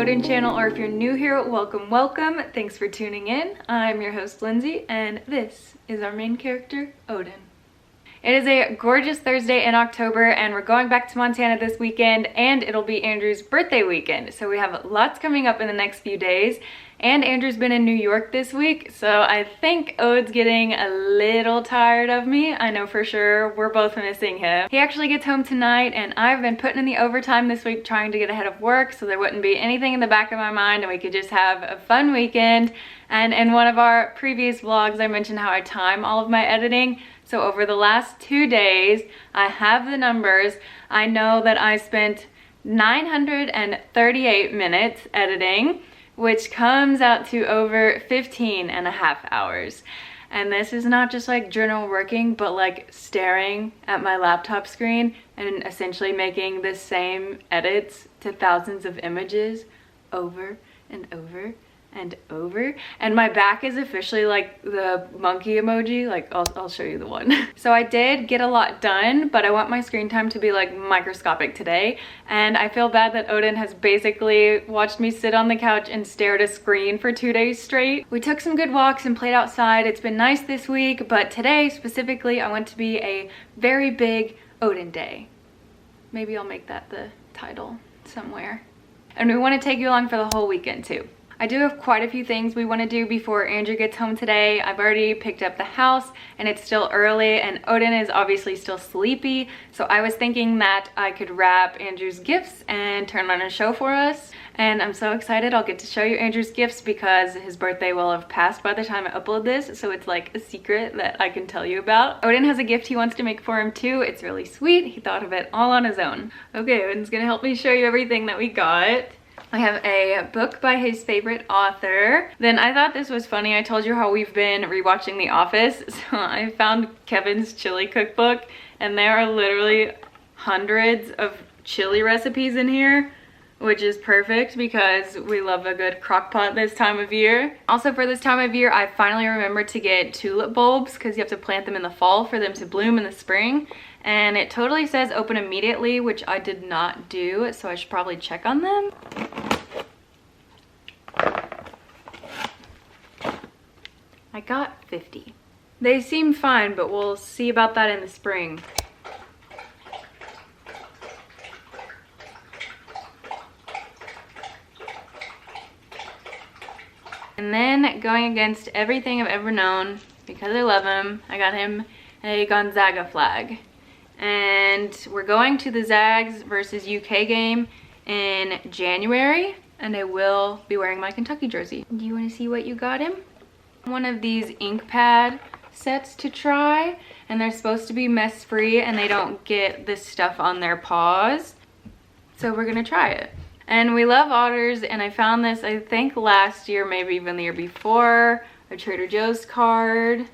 Odin channel, or if you're new here, welcome. Thanks for tuning in. I'm your host Lindsay, and this is our main character, Odin. It is a gorgeous Thursday in October, and we're going back to Montana this weekend, and it'll be Andrew's birthday weekend. So we have lots coming up in the next few days, and Andrew's been in New York this week, so I think Od's getting a little tired of me. I know for sure we're both missing him. He actually gets home tonight, and I've been putting in the overtime this week trying to get ahead of work so there wouldn't be anything in the back of my mind and we could just have a fun weekend. And in one of our previous vlogs, I mentioned how I time all of my editing. So over the last 2 days, I have the numbers. I know that I spent 938 minutes editing, which comes out to over 15 and a half hours. And this is not just like journal working, but like staring at my laptop screen and essentially making the same edits to thousands of images over and over and over. And my back is officially like the monkey emoji. Like I'll show you the one. So I did get a lot done, but I want my screen time to be like microscopic today. And I feel bad that Odin has basically watched me sit on the couch and stare at a screen for 2 days straight. We took some good walks and played outside. It's been nice this week, but today specifically I want to be a very big Odin day. Maybe I'll make that the title somewhere. And we want to take you along for the whole weekend too. I do have quite a few things we want to do before Andrew gets home today. I've already picked up the house and it's still early, and Odin is obviously still sleepy. So I was thinking that I could wrap Andrew's gifts and turn on a show for us. And I'm so excited I'll get to show you Andrew's gifts because his birthday will have passed by the time I upload this. So it's like a secret that I can tell you about. Odin has a gift he wants to make for him too. It's really sweet. He thought of it all on his own. Okay, Odin's gonna help me show you everything that we got. I have a book by his favorite author. Then I thought this was funny. I told you how we've been rewatching The Office. So I found Kevin's chili cookbook, and there are literally hundreds of chili recipes in here, which is perfect because we love a good crock pot this time of year. Also for this time of year, I finally remembered to get tulip bulbs because you have to plant them in the fall for them to bloom in the spring. And it totally says open immediately, which I did not do, so I should probably check on them. I got 50. They seem fine, but we'll see about that in the spring. And then going against everything I've ever known, because I love him, I got him a Gonzaga flag. And we're going to the Zags versus UK game in January, and I will be wearing my Kentucky jersey. Do you want to see what you got him? One of these ink pad sets to try, and they're supposed to be mess free and they don't get this stuff on their paws. So we're gonna try it. And we love otters, and I found this I think last year, maybe even the year before, a Trader Joe's card.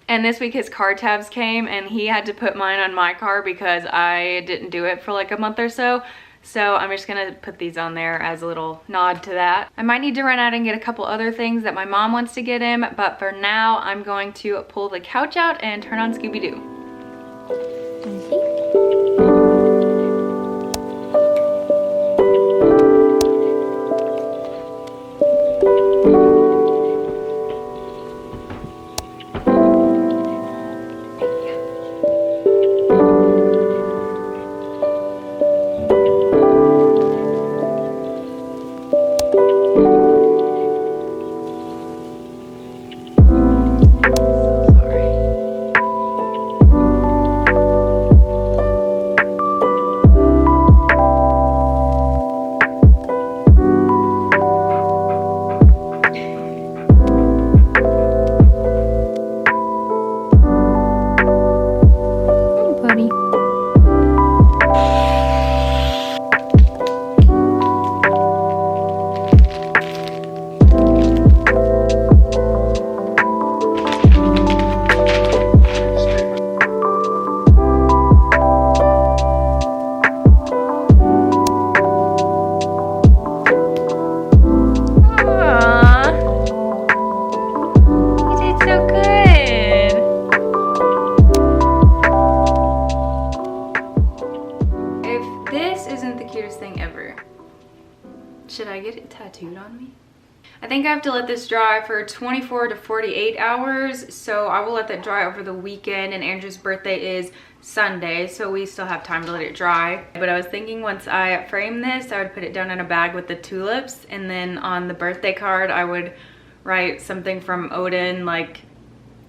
And this week his car tabs came and he had to put mine on my car because I didn't do it for like a month or so. So I'm just gonna put these on there as a little nod to that. I might need to run out and get a couple other things that my mom wants to get him, but for now I'm going to pull the couch out and turn on Scooby-Doo. tattooed on me. I think I have to let this dry for 24 to 48 hours, so I will let that dry over the weekend, and Andrew's birthday is Sunday, so we still have time to let it dry. But I was thinking once I frame this, I would put it down in a bag with the tulips, and then on the birthday card, I would write something from Odin, like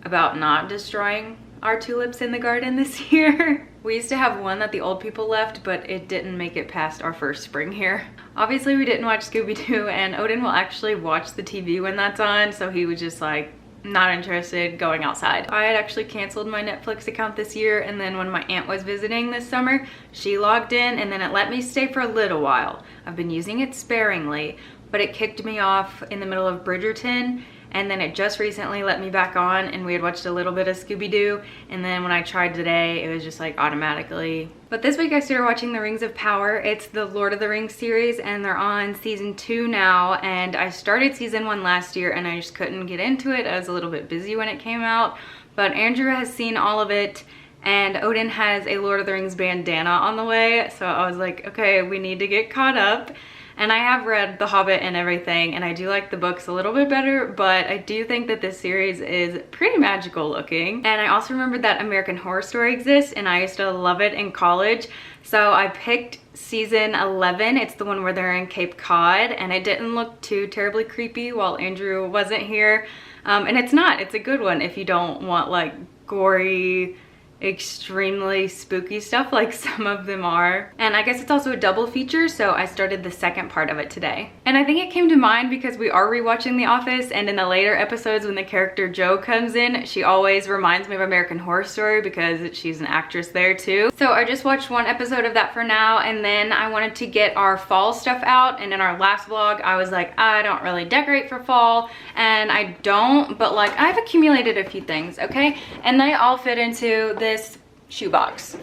about not destroying our tulips in the garden this year. We used to have one that the old people left, but it didn't make it past our first spring here. Obviously, we didn't watch Scooby-Doo, and Odin will actually watch the TV when that's on, so he was just like not interested going outside. I had actually canceled my Netflix account this year, and then when my aunt was visiting this summer, she logged in, and then it let me stay for a little while. I've been using it sparingly, but it kicked me off in the middle of Bridgerton, and then it just recently let me back on, and we had watched a little bit of Scooby-Doo, and then when I tried today, it was just like automatically. But this week I started watching The Rings of Power. It's the Lord of the Rings series, and they're on season 2 now, and I started season 1 last year, and I just couldn't get into it. I was a little bit busy when it came out, but Andrew has seen all of it, and Odin has a Lord of the Rings bandana on the way, so I was like, okay, we need to get caught up. And I have read The Hobbit and everything, and I do like the books a little bit better, but I do think that this series is pretty magical looking. And I also remembered that American Horror Story exists, and I used to love it in college. So I picked season 11. It's the one where they're in Cape Cod, and it didn't look too terribly creepy while Andrew wasn't here. And it's not. It's a good one if you don't want like gory, extremely spooky stuff like some of them are. And I guess it's also a double feature, so I started the second part of it today. And I think it came to mind because we are rewatching The Office, and in the later episodes when the character Jo comes in, she always reminds me of American Horror Story because she's an actress there too. So I just watched one episode of that for now, and then I wanted to get our fall stuff out. And in our last vlog, I was like, I don't really decorate for fall, and I don't, but like I've accumulated a few things, okay? And they all fit into this shoebox.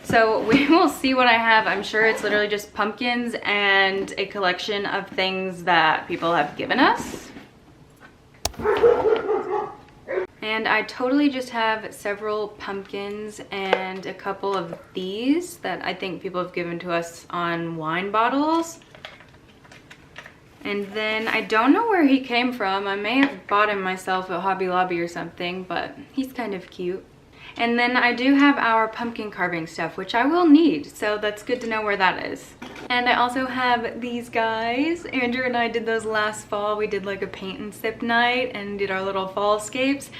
So we will see what I have. I'm sure it's literally just pumpkins and a collection of things that people have given us. And I totally just have several pumpkins and a couple of these that I think people have given to us on wine bottles. And then I don't know where he came from. I may have bought him myself at Hobby Lobby or something, but he's kind of cute. And then I do have our pumpkin carving stuff, which I will need, so that's good to know where that is. And I also have these guys. Andrew and I did those last fall. We did like a paint and sip night and did our little fallscapes.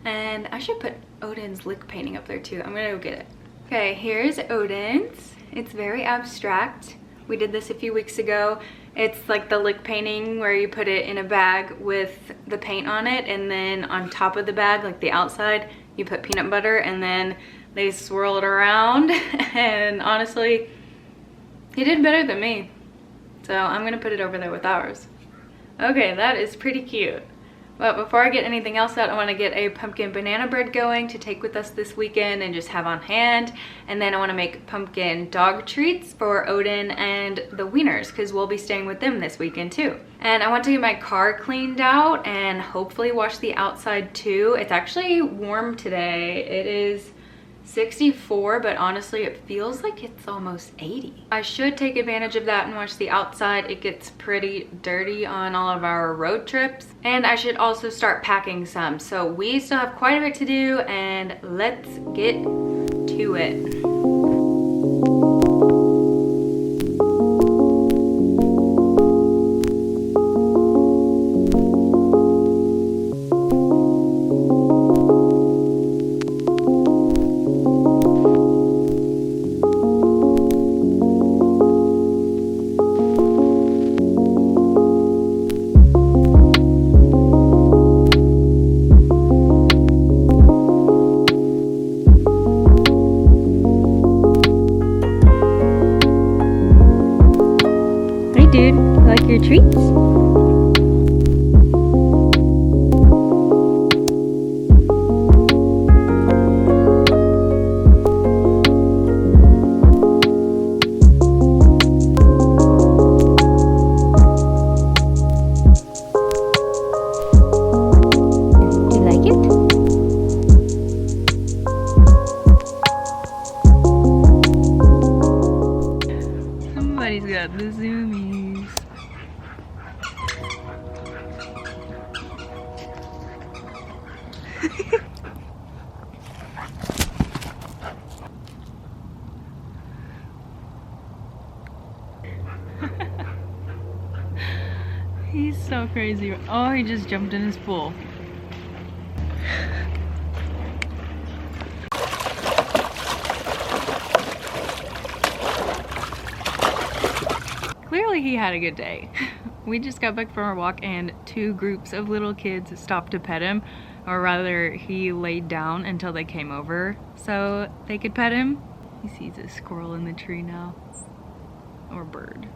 And I should put Odin's lick painting up there too. I'm gonna go get it. Okay, here's Odin's. It's very abstract. We did this a few weeks ago. It's like the lick painting where you put it in a bag with the paint on it, and then on top of the bag, like the outside, you put peanut butter, and then they swirl it around. And honestly, he did better than me. So I'm gonna put it over there with ours. Okay, that is pretty cute. But before I get anything else out, I want to get a pumpkin banana bread going to take with us this weekend and just have on hand. And then I want to make pumpkin dog treats for Odin and the Wieners, because we'll be staying with them this weekend too. And I want to get my car cleaned out and hopefully wash the outside too. It's actually warm today. It is 64, but honestly it feels like it's almost 80. I should take advantage of that and wash the outside. It gets pretty dirty on all of our road trips. And I should also start packing some. So we still have quite a bit to do, and let's get to it. Dude, you like your treats? You like it? Somebody's got the zoomies. He's so crazy. Oh, he just jumped in his pool. Clearly he had a good day. We just got back from our walk and 2 groups of little kids stopped to pet him, or rather he laid down until they came over so they could pet him. He sees a squirrel in the tree now, or bird.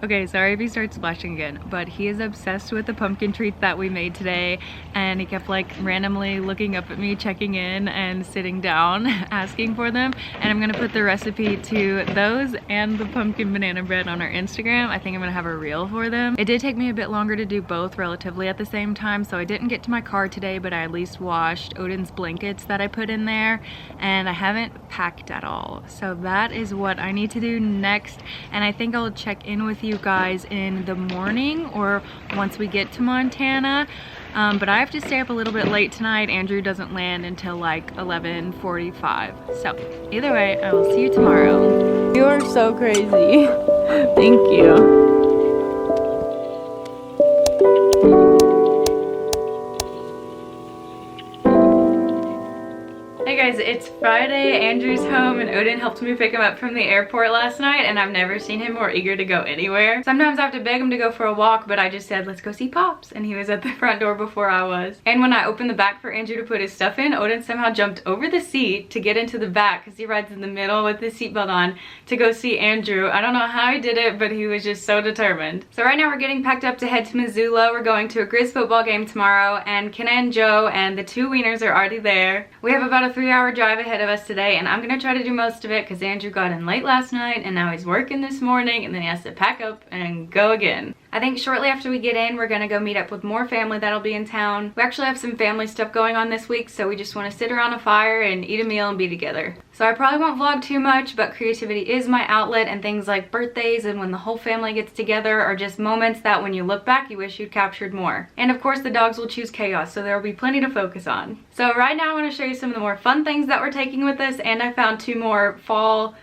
Okay, sorry if he starts splashing again, but he is obsessed with the pumpkin treats that we made today, and he kept like randomly looking up at me, checking in and sitting down, asking for them. And I'm gonna put the recipe to those and the pumpkin banana bread on our Instagram. I think I'm gonna have a reel for them. It did take me a bit longer to do both relatively at the same time, so I didn't get to my car today, but I at least washed Odin's blankets that I put in there, and I haven't packed at all. So that is what I need to do next, and I think I'll check in with you guys in the morning or once we get to Montana. But I have to stay up a little bit late tonight. Andrew doesn't land until like 11:45. So either way, I will see you tomorrow. You are so crazy. Thank you. Hey guys, it's Friday. Andrew's home and Odin helped me pick him up from the airport last night, and I've never seen him more eager to go anywhere. Sometimes I have to beg him to go for a walk, but I just said, let's go see Pops, and he was at the front door before I was. And when I opened the back for Andrew to put his stuff in, Odin somehow jumped over the seat to get into the back because he rides in the middle with his seatbelt on to go see Andrew. I don't know how he did it, but he was just so determined. So right now we're getting packed up to head to Missoula. We're going to a Grizz football game tomorrow, and Kenna and Joe and the 2 wieners are already there. We have about a 3-hour drive ahead of us today, and I'm gonna try to do most of it because Andrew got in late last night and now he's working this morning, and then he has to pack up and go again. I think shortly after we get in, we're gonna go meet up with more family that'll be in town. We actually have some family stuff going on this week, so we just want to sit around a fire and eat a meal and be together. So I probably won't vlog too much, but creativity is my outlet, and things like birthdays and when the whole family gets together are just moments that when you look back, you wish you'd captured more. And of course, the dogs will choose chaos, so there will be plenty to focus on. So right now I want to show you some of the more fun things that we're taking with us, and I found 2 more fall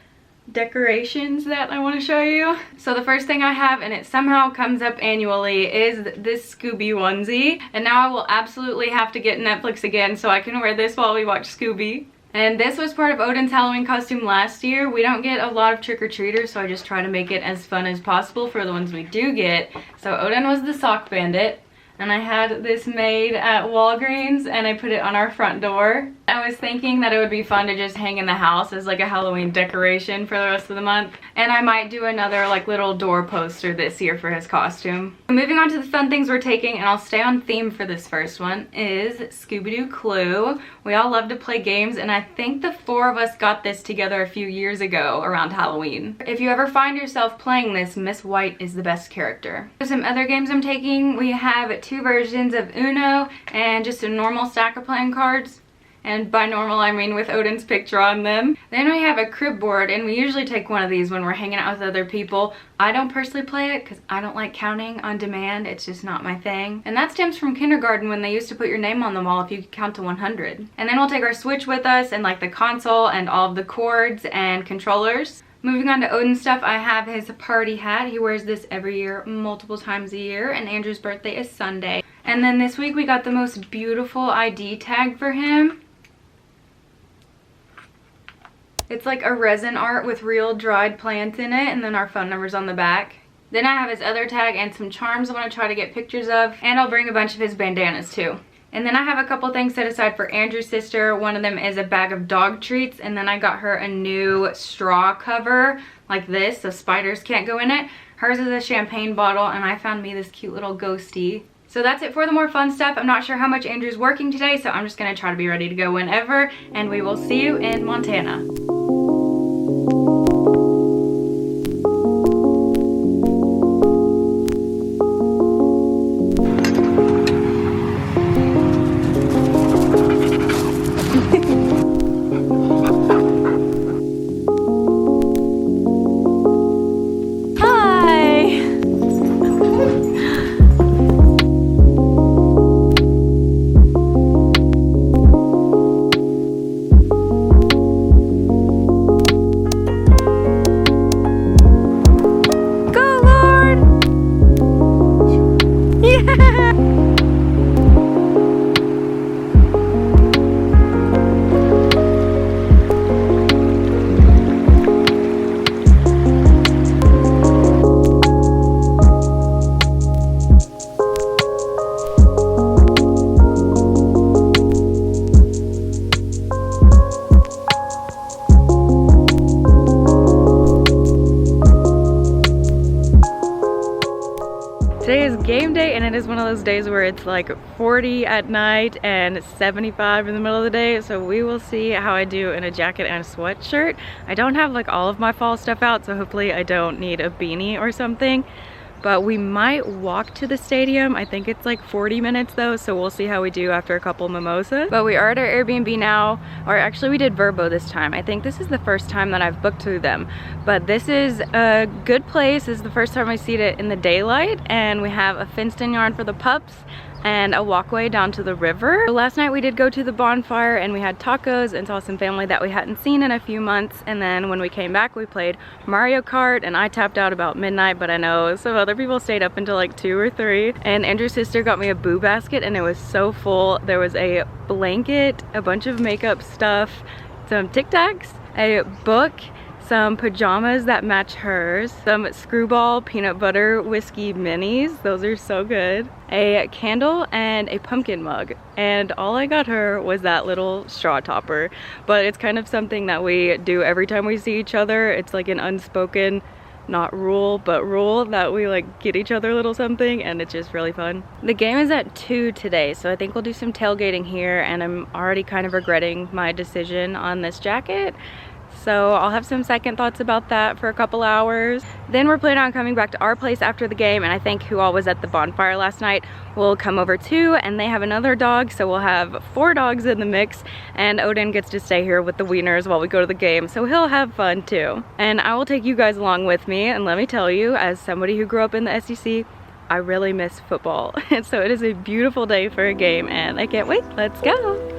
decorations that I want to show you. So the first thing I have, and it somehow comes up annually, is this Scooby onesie, and now I will absolutely have to get Netflix again so I can wear this while we watch Scooby. And this was part of Odin's Halloween costume last year. We don't get a lot of trick-or-treaters, so I just try to make it as fun as possible for the ones we do get. So Odin was the sock bandit, and I had this made at Walgreens, and I put it on our front door. I was thinking that it would be fun to just hang in the house as like a Halloween decoration for the rest of the month. And I might do another like little door poster this year for his costume. Moving on to the fun things we're taking, and I'll stay on theme for this first one, is Scooby-Doo Clue. We all love to play games, and I think the 4 of us got this together a few years ago around Halloween. If you ever find yourself playing this, Miss White is the best character. For some other games I'm taking, we have 2 versions of Uno and just a normal stack of playing cards. And by normal, I mean with Odin's picture on them. Then we have a crib board, and we usually take one of these when we're hanging out with other people. I don't personally play it because I don't like counting on demand. It's just not my thing. And that stems from kindergarten when they used to put your name on the wall if you could count to 100. And then we'll take our Switch with us, and like the console and all of the cords and controllers. Moving on to Odin's stuff, I have his party hat. He wears this every year, multiple times a year, and Andrew's birthday is Sunday. And then this week we got the most beautiful ID tag for him. It's like a resin art with real dried plants in it, and then our phone number's on the back. Then I have his other tag and some charms I want to try to get pictures of, and I'll bring a bunch of his bandanas too. And then I have a couple things set aside for Andrew's sister. One of them is a bag of dog treats, and then I got her a new straw cover like this so spiders can't go in it. Hers is a champagne bottle, and I found me this cute little ghosty. So that's it for the more fun stuff. I'm not sure how much Andrew's working today, so I'm just gonna try to be ready to go whenever, and we will see you in Montana. of those days where it's like 40 at night and 75 in the middle of the day. So we will see how I do in a jacket and a sweatshirt. I don't have like all of my fall stuff out, so hopefully I don't need a beanie or something. But we might walk to the stadium. I think it's like 40 minutes though, so we'll see how we do after a couple mimosas. But we are at our Airbnb now, or actually we did Verbo this time. I think this is the first time that I've booked through them. But this is a good place. This is the first time I see it in the daylight, and we have a fenced-in yard for the pups and a walkway down to the river. So last night we did go to the bonfire and we had tacos and saw some family that we hadn't seen in a few months. And then when we came back, we played Mario Kart, and I tapped out about midnight, but I know some other people stayed up until like 2 or 3. And Andrew's sister got me a boo basket and it was so full. There was a blanket, a bunch of makeup stuff, some Tic Tacs, a book, some pajamas that match hers, some Screwball peanut butter whiskey minis, those are so good, a candle, and a pumpkin mug. And all I got her was that little straw topper. But it's kind of something that we do every time we see each other. It's like an unspoken, not rule, but rule that we like get each other a little something, and it's just really fun. The game is at 2 today, so I think we'll do some tailgating here, and I'm already kind of regretting my decision on this jacket. So I'll have some second thoughts about that for a couple hours. Then we're planning on coming back to our place after the game, and I think who all was at the bonfire last night will come over too, and they have another dog, so we'll have 4 dogs in the mix, and Odin gets to stay here with the wieners while we go to the game, so he'll have fun too. And I will take you guys along with me, and let me tell you, as somebody who grew up in the SEC, I really miss football. And so it is a beautiful day for a game, and I can't wait. Let's go.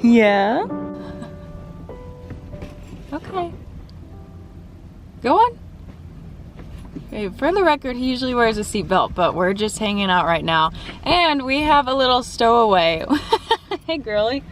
Yeah. Okay. Go on. Okay, for the record, he usually wears a seatbelt, but we're just hanging out right now. And we have a little stowaway. Hey, girly.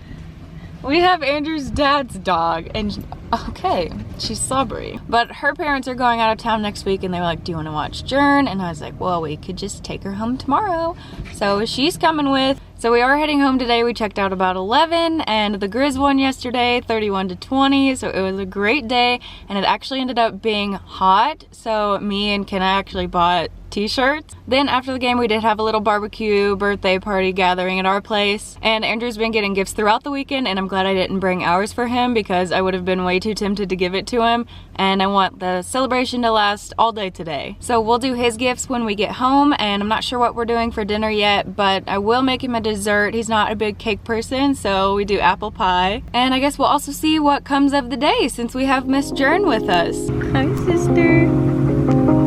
We have Andrew's dad's dog, and okay, she's slobbery. But her parents are going out of town next week, and they were like, do you want to watch Jern? And I was like, well, we could just take her home tomorrow. So she's coming with. So we are heading home today. We checked out about 11, and the Grizz won yesterday, 31-20. So it was a great day, and it actually ended up being hot. So me and Kenna actually bought t-shirts. Then after the game we did have a little barbecue birthday party gathering at our place, and Andrew's been getting gifts throughout the weekend, and I'm glad I didn't bring ours for him because I would have been way too tempted to give it to him, and I want the celebration to last all day today. So we'll do his gifts when we get home, and I'm not sure what we're doing for dinner yet, but I will make him a dessert. He's not a big cake person, so we do apple pie. And I guess we'll also see what comes of the day since we have Miss Jern with us. Hi, sister.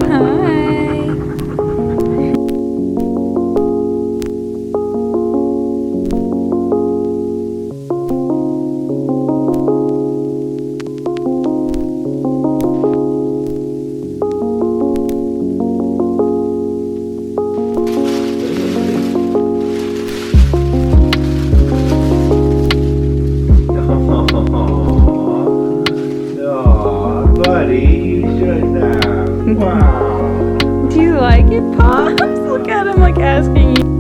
Hi. Do you like it, Pops? Look at him like asking you.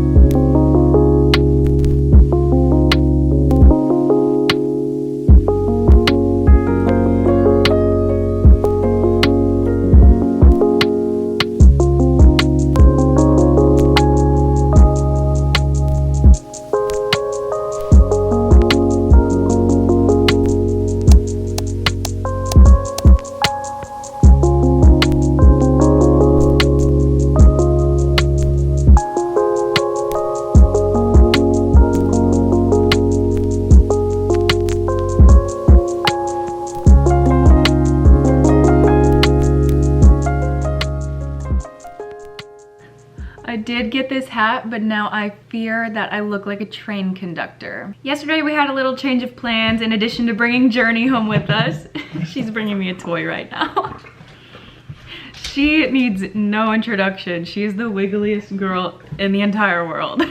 I did get this hat, but now I fear that I look like a train conductor. Yesterday we had a little change of plans. In addition to bringing Journey home with us, she's bringing me a toy right now. She needs no introduction. She is the wiggliest girl in the entire world.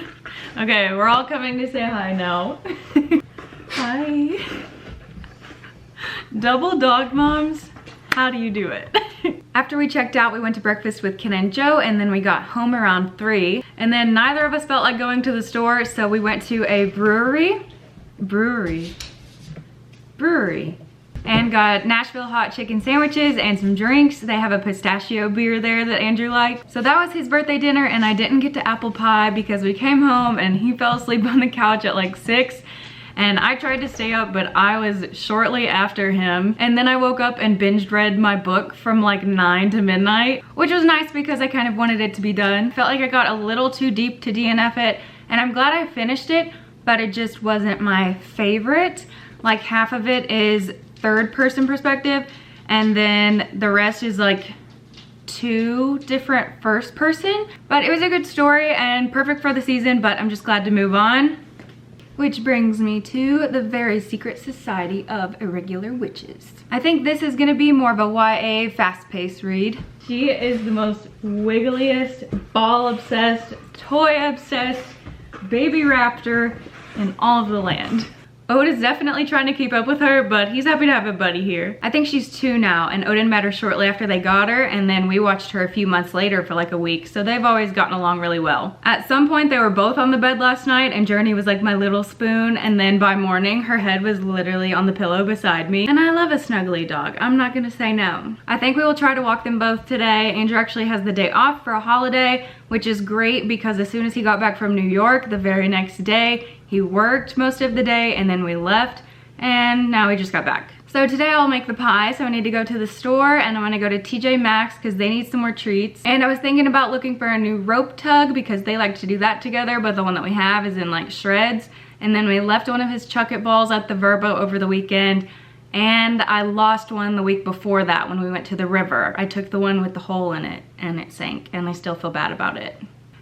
Okay, we're all coming to say hi now. Hi. Double dog moms, how do you do it? After we checked out, we went to breakfast with Ken and Joe, and then we got home around 3. And then neither of us felt like going to the store, so we went to a brewery, and got Nashville hot chicken sandwiches and some drinks. They have a pistachio beer there that Andrew liked. So that was his birthday dinner, and I didn't get to apple pie because we came home and he fell asleep on the couch at like 6. And I tried to stay up, but I was shortly after him. And then I woke up and binge read my book from like 9 to midnight, which was nice because I kind of wanted it to be done. Felt like I got a little too deep to DNF it, and I'm glad I finished it, but it just wasn't my favorite. Like half of it is third person perspective, and then the rest is like 2 different first person. But it was a good story and perfect for the season, but I'm just glad to move on. Which brings me to The Very Secret Society of Irregular Witches. I think this is gonna be more of a YA fast-paced read. She is the most wiggliest, ball-obsessed, toy-obsessed baby raptor in all of the land. Ode is definitely trying to keep up with her, but he's happy to have a buddy here. I think she's 2 now, and Odin met her shortly after they got her, and then we watched her a few months later for like a week, so they've always gotten along really well. At some point, they were both on the bed last night, and Journey was like my little spoon, and then by morning, her head was literally on the pillow beside me. And I love a snuggly dog. I'm not gonna say no. I think we will try to walk them both today. Andrew actually has the day off for a holiday, which is great because as soon as he got back from New York, the very next day, he worked most of the day, and then we left, and now we just got back. So today I'll make the pie, so I need to go to the store, and I'm gonna go to TJ Maxx because they need some more treats. And I was thinking about looking for a new rope tug because they like to do that together, but the one that we have is in like shreds. And then we left one of his Chuck It balls at the Verbo over the weekend, and I lost one the week before that when we went to the river. I took the one with the hole in it, and it sank, and I still feel bad about it.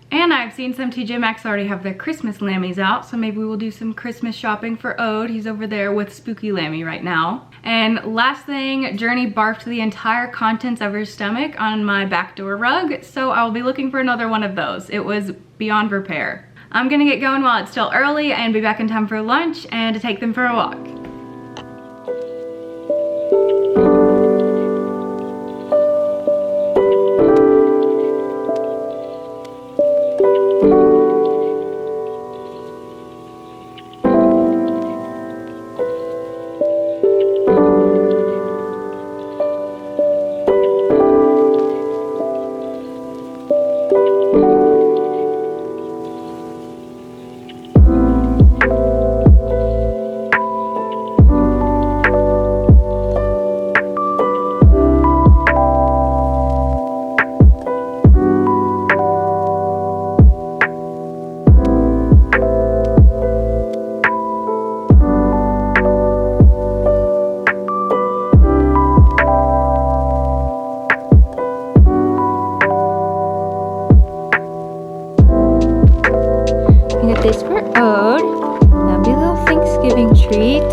And I've seen some TJ Maxx already have their Christmas lammies out, so maybe we'll do some Christmas shopping for Ode. He's over there with Spooky Lammy right now. And last thing, Journey barfed the entire contents of her stomach on my back door rug, so I'll be looking for another one of those. It was beyond repair. I'm gonna get going while it's still early and be back in time for lunch and to take them for a walk. this for Ode. That'll be a little Thanksgiving treat.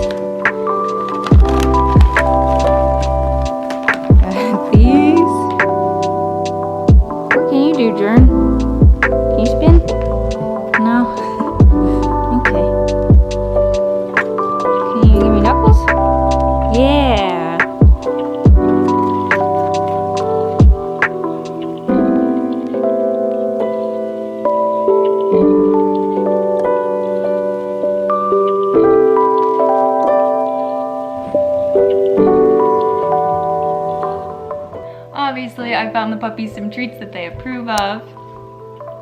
These. What can you do, Jern? Can you spin? No. Okay. Can you give me knuckles? Yeah. Obviously, I found the puppies some treats that they approve of.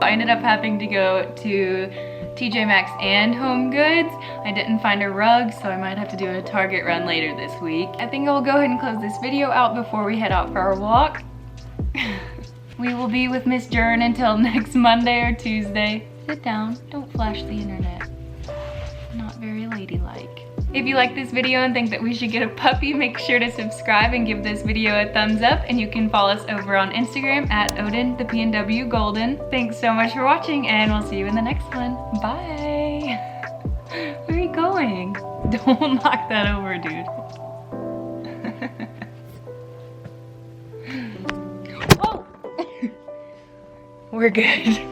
I ended up having to go to TJ Maxx and Home Goods. I didn't find a rug, so I might have to do a Target run later this week. I think I will go ahead and close this video out before we head out for our walk. We will be with Miss Jern until next Monday or Tuesday. Sit down, don't flash the internet. Not very ladylike. If you like this video and think that we should get a puppy, make sure to subscribe and give this video a thumbs up, and you can follow us over on Instagram at Odin the PNW Golden. Thanks so much for watching, and we'll see you in the next one. Bye. Where are you going? Don't knock that over, dude. Oh. We're good.